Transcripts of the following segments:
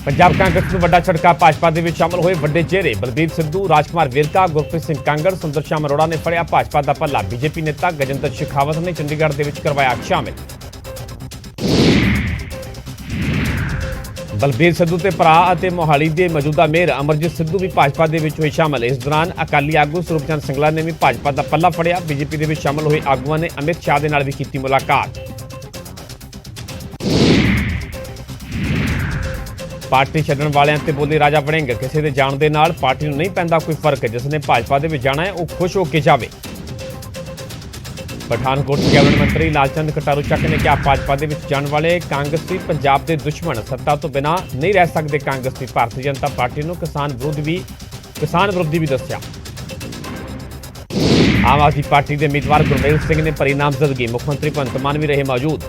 पंजाब कांग्रेस में वड्डा झटका। भाजपा दे विच शामिल होए वड्डे चेहरे। बलबीर सिद्धू, राजकुमार वेरका, गुरप्रीत सिंह कांगड़, सुंदर श्याम अरोड़ा ने फड़िया भाजपा का पल्ला। बीजेपी नेता गजेंद्र शेखावत ने चंडीगढ़ दे विच करवाया शामिल। बलबीर सिद्धू के भरा और मोहाली के मौजूदा मेयर अमरजीत सिद्धू भी भाजपा दे विच होए शामिल। इस दौरान अकाली आगू स्वरूपचंद सिंगला ने भी भाजपा का पल्ला फड़िया। बीजेपी दे विच शामिल होए आगुआं ने अमित शाह दे नाल भी कीती मुलाकात। पार्टी छड्डण वालियां ते बोली राजा वड़िंग, किसी के जाण दे नाल पार्टी नूं नहीं पैंदा कोई फर्क। जिसने भाजपा दे विच जाना है वह खुश होकर जावे। पठानकोट कैबिनेट मंत्री लालचंद कटारू चक ने कहा भाजपा दे विच जाण वाले कांग्रेसी पंजाब के दुश्मन। सत्ता तो बिना नहीं रह सकते कांग्रेसी। भारतीय जनता पार्टी नूं किसान विरोधी भी दस्सिया। आम आदमी पार्टी के उम्मीदवार गुरमेल सिंह ने भरी नामजदगी। मुख्यमंत्री भगवंत मान भी रहे मौजूद।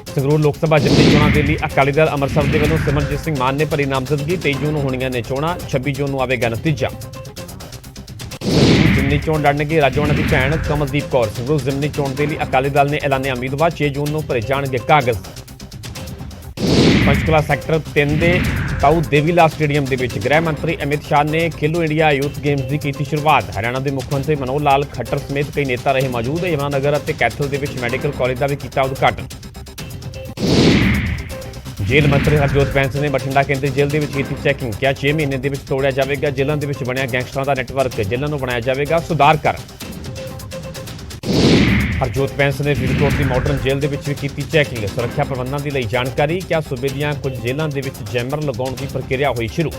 संगरूर लोक सभा जिमनी चोणां दे लई अकाली दल अंमृतसर के वल्लों सिमरनजीत सिंह मान ने भरी नामजदगी। 23 जून होणीआं ने चोणां, 26 जून नूं आवेगा नतीजा। जिमनी चोण लड़नगे राजौणा की भैण कमलदीप कौर। संगरूर जिमनी चोण के लिए अकाली दल ने ऐलानिया उम्मीदवार। 6 जून नूं भरे जाणगे कागज़। पंचकुला सैक्टर 3 के ताऊ देवीलाल स्टेडियम के विच गृह मंत्री अमित शाह ने खेलो इंडिया यूथ गेम्स की की शुरुआत। हरियाणा के मुख्यमंत्री मनोहर लाल खट्टर समेत कई नेता रहे मौजूद। यमुनानगर और कैथल के विच मैडिकल कॉलेज का भी किया उद्घाटन। जेल मंत्री हरजोत बैंस ने बठिंडा केंद्रीय जेल के की चैकिंग। क्या 6 महीने के तोड़िया जाएगा जेलों के बनया गैंगस्टरों का नैटवर्क। जेलों को बनाया जाएगा सुधार कर। हरजोत बैंस ने फरीदकोट की मॉडर्न जेल के भी की चैकिंग। सुरक्षा प्रबंधों की लई जानकारी। क्या सूबे दी कुछ जेलों के जैमर लगाने की प्रक्रिया हुई शुरू।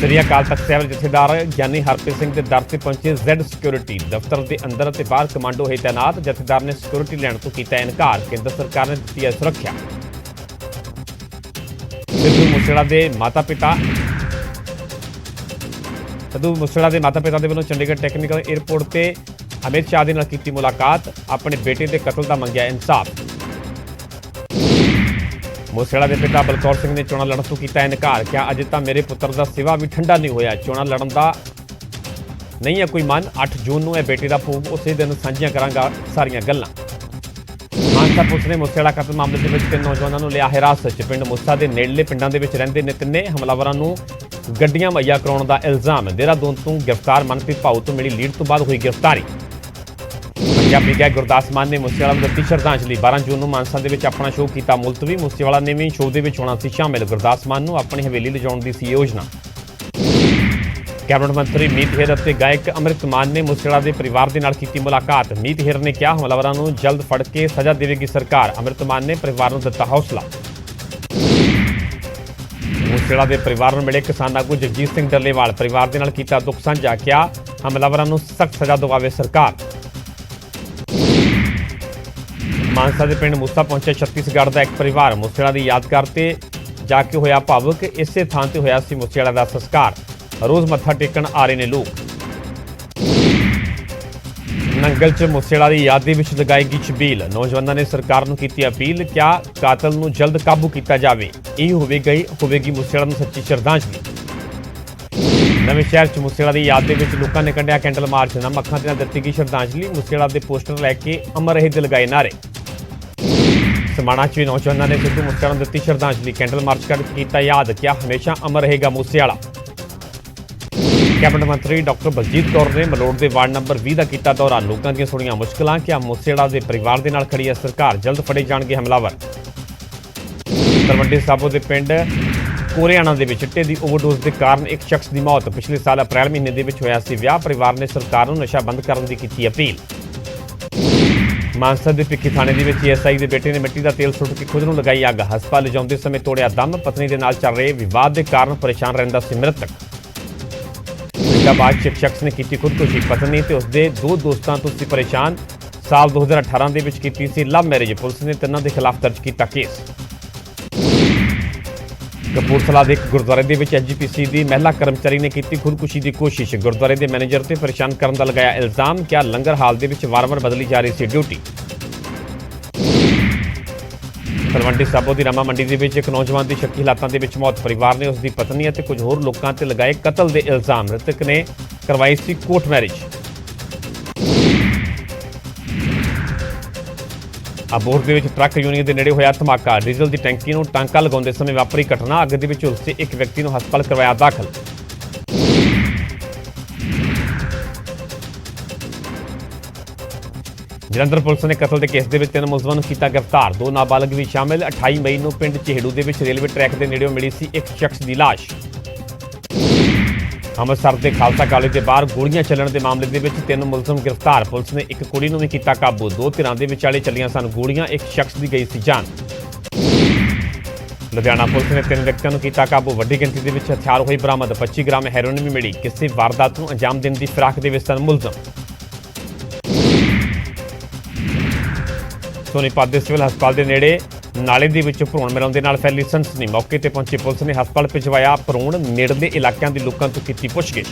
श्री अकाल तख्त साहिब जथेदार ज्ञानी हरप्रीत सिंह के दर से पहुंचे Z सिक्योरिटी। दफ्तर के अंदर और बाहर कमांडो है तैनात। जथेदार ने सिक्योरिटी लैण तो किया इनकार। केंद्र सरकार ने दी है सुरक्षा। सिद्धू मूसेवाला के माता पिता के वलों चंडीगढ़ टैक्नीकल एयरपोर्ट से अमित शाह के नाल कीती मुलाकात। अपने बेटे के कतल का मंगिया इंसाफ। मूसेवाला के पिता बलकौर सिंह ने चोणां लड़न तो किया इनकार। क्या अजे तो मेरे पुत्र का सिवा भी ठंडा नहीं होया। चोणां लड़न का नहीं है कोई मन। 8 जून को बेटे का भोग उस दिन साझियां करांगा सारियां गल्लां। मानसा पुलिस ने मूसेवाला कतल मामले में 3 नौजवानों को लिया हिरासत। पिंड मूसा के नेड़ले पिंडों के रहिंदे ने तिन्ने। हमलावरों को गड्डियां मुहैया कराउण का इल्जाम। देहरादून तो गिरफ्तार मनप्रीत भाऊ तो मिली लीड तो बाद हुई गिरफ्तारी। पंजाबी गायक गुरदास मान ने मूसेवाला को दित्ती श्रद्धांजलि। 12 जून को मानसा के अपना शो किया मुलतवी। मूसेवाला ने भी शो के होना सी शामिल। गुरदास मान को अपनी हवेली लिजाउण की सी योजना। कैबिनेट मंत्री मीत हेर और गायक अमृत मान ने मूसेवाला के परिवार के नाल कीती मुलाकात। मीत हेर ने कहा हमलावरों को जल्द फड़ के सजा देगी सरकार। अमृत मान ने परिवार को दिता हौसला। मूसेवाला के परिवार को मिले किसान आगू जगजीत सिंह डल्लेवाल। परिवार के नाल कीता दुख साझा। क्या हमलावरों को सख्त सजा दिवावे सरकार। मानसा के पिंड मूसा पहुंचे छत्तीसगढ़ का एक परिवार। मूसेवाला की यादगार से जाके होया भावुक। इस थान से होया सी मूसेवाला का संस्कार। रोज़ मत्था टेकन आ रहे ने लोग। नंगल च मूसेवाला की याद के लगाएगी छबील। नौजवानों ने सरकार को की अपील। क्या कातल को जल्द काबू किया जाए। यही होगी मूसेवाला को सच्ची श्रद्धांजलि। नवे शहर च मूसेवाला की याद के लोगों ने कढ़िया कैंडल मार्च। नम अखां के नाल दित्ती गई श्रद्धांजलि। मूसेवाला के पोस्टर लैके अमर रहे दिल लगाए नारे। समाणा च नौजवानों ने सिद्धू मूसेवाला को दित्ती श्रद्धांजलि। कैंडल मार्च कर किया याद। क्या हमेशा अमर रहेगा मूसेवाला। कैबिनेट मंत्री डॉक्टर बलजीत कौर ने मलोड़ के वार्ड नंबर 20 का किया दौरा। लोगों दी सुनिया मुश्किलां। क्या मूसेवाला के परिवार के नाल खड़ी है सरकार। जल्द फड़े जाणगे हमलावर। तलवंडी साबो के पिंड कोरियाना के चिट्टे की ओवरडोज के कारण एक शख्स की मौत। पिछले साल अप्रैल महीने के होया सी विआह। परिवार ने सरकार को नशा बंद करने की की अपील। मानसा के भिक्खी थाने के ESI के बेटे ने मिट्टी का तेल सुट के खुद को लगाई अग। हस्पताल लिजाते समय तोड़िया दम। पत्नी के नाल चल रहे विवाद के कारण परेशान रहिंदा सी मृतक। फरीदाबाद एक शख्स ने की खुदकुशी। पत्नी तो उसके 2 दोस्तों तो सी परेशान। साल 2018 के की सी लव मैरिज। पुलिस ने तिनों के खिलाफ दर्ज किया केस। कपूरथला के एक गुरुद्वारे के HGPC की महिला कर्मचारी ने की खुदकुशी की कोशिश। गुरुद्वारे के मैनेजर से परेशान करने का लगाया इल्जाम। क्या लंगर हाल के वार-वार बदली जा रही सी ड्यूटी। तलवंडी साबो की रामा मंडी के एक नौजवान की शक्की हालातों के मौत। परिवार ने उसकी पत्नी और कुछ होर लोगों से लगाए कतल के इल्जाम। मृतक ने करवाई सी कोर्ट मैरिज। ਅਬੋਹਰ ਦੇ ਵਿੱਚ ਟਰੱਕ ਯੂਨੀਅਨ ਦੇ ਨੇੜੇ ਹੋਇਆ ਧਮਾਕਾ। ਡੀਜ਼ਲ ਦੀ ਟੈਂਕੀ ਨੂੰ ਟਾਂਕਾ ਲਗਾਉਂਦੇ ਸਮੇਂ ਵਾਪਰੀ ਘਟਨਾ। ਅੱਗ ਦੇ ਵਿੱਚ ਝੁਲਸੇ ਇੱਕ ਵਿਅਕਤੀ ਨੂੰ ਹਸਪਤਾਲ ਕਰਵਾਇਆ ਦਾਖਲ। ਜਲੰਧਰ ਪੁਲਿਸ ਨੇ ਕਤਲ ਦੇ ਕੇਸ ਦੇ ਵਿੱਚ 3 ਮੁਲਜ਼ਮਾਂ ਨੂੰ ਕੀਤਾ ਗ੍ਰਿਫਤਾਰ। 2 ਨਾਬਾਲਗ ਵੀ ਸ਼ਾਮਿਲ। 28 ਮਈ ਨੂੰ ਪਿੰਡ ਚਿਹੜੂ ਦੇ ਵਿੱਚ ਰੇਲਵੇ ਟਰੈਕ ਦੇ ਨੇੜਿਓਂ ਮਿਲੀ ਸੀ ਇੱਕ ਸ਼ਖਸ ਦੀ ਲਾਸ਼। ਅੰਮ੍ਰਿਤਸਰ ਦੇ ਖਾਲਸਾ ਕਾਲਜ ਦੇ ਬਾਹਰ ਗੋਲੀਆਂ ਚੱਲਣ ਦੇ ਮਾਮਲੇ ਦੇ ਵਿੱਚ 3 ਮੁਲਜ਼ਮ ਗ੍ਰਿਫਤਾਰ। ਪੁਲਿਸ ਨੇ ਇੱਕ ਕੁੜੀ ਨੂੰ ਵੀ ਕੀਤਾ ਕਾਬੂ। 2 ਧਿਰਾਂ ਦੇ ਵਿਚਾਲੇ ਚੱਲੀਆਂ ਸਨ ਗੋਲੀਆਂ। ਇੱਕ ਸ਼ਖਸ ਦੀ ਗਈ ਸੀ ਜਾਨ। ਲੁਧਿਆਣਾ ਪੁਲਿਸ ਨੇ 3 ਵਿਅਕਤੀਆਂ ਨੂੰ ਕੀਤਾ ਕਾਬੂ। ਵੱਡੀ ਗਿਣਤੀ ਦੇ ਵਿੱਚ ਹਥਿਆਰ ਹੋਈ ਬਰਾਮਦ। 25 ਗ੍ਰਾਮ ਹੈਰੋਇਨ ਵੀ ਮਿਲੀ। ਕਿਸੇ ਵਾਰਦਾਤ ਨੂੰ ਅੰਜਾਮ ਦੇਣ ਦੀ ਫਿਰਾਕ ਦੇ ਵਿੱਚ ਸਨ ਮੁਲਜ਼ਮ। ਸੋਨੀਪਤ ਦੇ ਸਿਵਲ ਹਸਪਤਾਲ ਦੇ ਨੇੜੇ ਨਾਲੇ ਦੇ ਵਿੱਚ ਭਰੂਣ ਮਿਲਣ ਦੇ ਨਾਲ ਫੈਲੀ ਸਨਸਨੀ। ਮੌਕੇ ਤੇ ਪਹੁੰਚੀ ਪੁਲਿਸ ਨੇ ਹਸਪਤਾਲ ਭਿਜਵਾਇਆ ਭਰੂਣ। ਨੇੜਲੇ ਇਲਾਕਿਆਂ ਦੇ ਲੋਕਾਂ ਤੋਂ ਕੀਤੀ ਪੁੱਛਗਿੱਛ।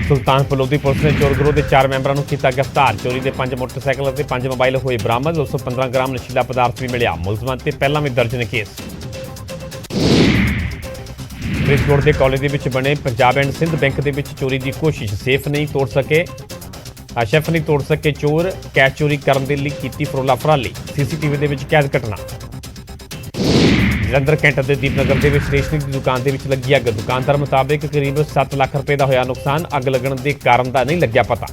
ਸੁਲਤਾਨਪੁਰ ਲੋਧੀ ਪੁਲਿਸ ਨੇ ਚੋਰ ਗਰੋਹ ਦੇ 4 ਮੈਂਬਰਾਂ ਨੂੰ ਕੀਤਾ ਗ੍ਰਿਫਤਾਰ। ਚੋਰੀ ਦੇ 5 ਮੋਟਰਸਾਈਕਲ ਅਤੇ 5 ਮੋਬਾਈਲ ਹੋਏ ਬਰਾਮਦ। 215 ਗ੍ਰਾਮ ਨਸ਼ੀਲਾ ਪਦਾਰਥ ਵੀ ਮਿਲਿਆ। ਮੁਲਜ਼ਮਾਂ ਤੇ ਪਹਿਲਾਂ ਵੀ ਦਰਜ ਨੇ ਕੇਸ। ਫਰੀਦਕੋਟ ਦੇ ਕਾਲਜ ਦੇ ਵਿੱਚ ਬਣੇ ਪੰਜਾਬ ਐਂਡ ਸਿੰਧ ਬੈਂਕ ਦੇ ਵਿੱਚ ਚੋਰੀ ਦੀ ਕੋਸ਼ਿਸ਼। ਸੇਫ ਨਹੀਂ ਤੋੜ ਸਕੇ ਚੋਰ। ਕੈਸ਼ ਚੋਰੀ ਕਰਨ ਦੇ ਲਈ ਕੀਤੀ ਫਰੋਲਾ ਫਰਾਲੀ। ਸੀਸੀਟੀਵੀ ਦੇ ਵਿੱਚ ਕੈਦ ਘਟਨਾ। ਜਲੰਧਰ ਕੈਂਟ ਦੇ ਦੀਪਨਗਰ ਦੇ ਵਿੱਚ ਸਟੇਸ਼ਨਰੀ ਦੀ ਦੁਕਾਨ ਦੇ ਵਿੱਚ ਲੱਗੀ ਅੱਗ। ਦੁਕਾਨਦਾਰ ਮੁਤਾਬਿਕ ਕਰੀਬ 7 ਲੱਖ ਰੁਪਏ ਦਾ ਹੋਇਆ ਨੁਕਸਾਨ। ਅੱਗ ਲੱਗਣ ਦੇ ਕਾਰਨ ਦਾ ਨਹੀਂ ਲੱਗਿਆ ਪਤਾ।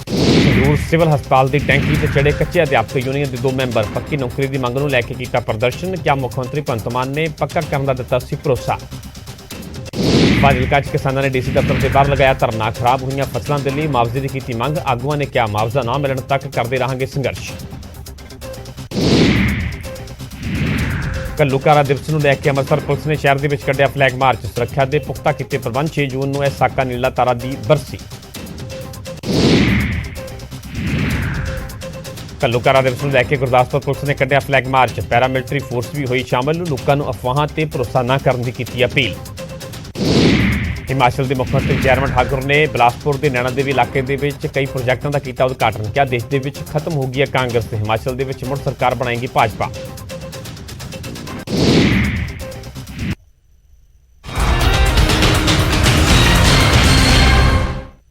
ਸੰਗਰੂਰ ਸਿਵਲ ਹਸਪਤਾਲ ਦੀ ਟੈਂਕੀ ਤੇ ਚੜੇ ਕੱਚੇ ਅਧਿਆਪਕ ਯੂਨੀਅਨ ਦੇ 2 ਮੈਂਬਰ ਪੱਕੀ ਨੌਕਰੀ ਦੀ ਮੰਗ ਨੂੰ ਲੈ ਕੇ ਕੀਤਾ ਪ੍ਰਦਰਸ਼ਨ। ਕਿਹਾ ਮੁੱਖ ਮੰਤਰੀ ਭਗਵੰਤ ਮਾਨ ਨੇ ਪੱਕਾ ਕਰਨ ਦਾ ਦਿੱਤਾ ਸੀ ਭਰੋਸਾ। ਫਾਜ਼ਿਲਕਾ 'ਚ ਕਿਸਾਨਾਂ ਨੇ ਡੀਸੀ ਦਫ਼ਤਰ ਦੇ ਬਾਹਰ ਲਗਾਇਆ ਧਰਨਾ। ਖਰਾਬ ਹੋਈਆਂ ਫਸਲਾਂ ਦੇ ਲਈ ਮੁਆਵਜ਼ੇ ਦੀ ਕੀਤੀ ਮੰਗ। ਆਗੂਆਂ ਨੇ ਕਿਹਾ ਮੁਆਵਜ਼ਾ ਨਾ ਮਿਲਣ ਤੱਕ ਕਰਦੇ ਰਹਾਂਗੇ ਸੰਘਰਸ਼। ਘੱਲੂਘਾਰਾ ਦਿਵਸ ਨੂੰ ਲੈ ਕੇ ਅੰਮ੍ਰਿਤਸਰ ਪੁਲਿਸ ਨੇ ਸ਼ਹਿਰ ਦੇ ਵਿੱਚ ਕੱਢਿਆ ਫਲੈਗ ਮਾਰਚ। ਸੁਰੱਖਿਆ ਦੇ ਪੁਖਤਾ ਕੀਤੇ ਪ੍ਰਬੰਧ। 6 ਜੂਨ ਨੂੰ ਇਹ ਸਾਕਾ ਨੀਲਾ ਤਾਰਾ ਦੀ ਬਰਸੀ। ਘੱਲੂਘਾਰਾ ਦਿਵਸ ਨੂੰ ਲੈ ਕੇ ਗੁਰਦਾਸਪੁਰ ਪੁਲਿਸ ਨੇ ਕੱਢਿਆ ਫਲੈਗ ਮਾਰਚ। ਪੈਰਾਮਿਲਟਰੀ ਫੋਰਸ ਵੀ ਹੋਈ ਸ਼ਾਮਲ। ਲੋਕਾਂ ਨੂੰ ਅਫਵਾਹਾਂ ਤੇ ਭਰੋਸਾ ਨਾ ਕਰਨ ਦੀ ਕੀਤੀ ਅਪੀਲ। ਹਿਮਾਚਲ ਦੇ ਮੁੱਖ ਮੰਤਰੀ ਜੈਰਮਨ ਠਾਕੁਰ ਨੇ ਬਿਲਾਸਪੁਰ ਦੇ ਨੈਣਾ ਦੇਵੀ ਇਲਾਕੇ ਦੇ ਵਿੱਚ ਕਈ ਪ੍ਰੋਜੈਕਟਾਂ ਦਾ ਕੀਤਾ ਉਦਘਾਟਨ। ਕਿਹਾ ਦੇਸ਼ ਦੇ ਵਿੱਚ ਖਤਮ ਹੋ ਗਈ ਹੈ ਕਾਂਗਰਸ ਤੇ ਹਿਮਾਚਲ ਦੇ ਵਿੱਚ ਮੁੜ ਸਰਕਾਰ ਬਣਾਏਗੀ ਭਾਜਪਾ।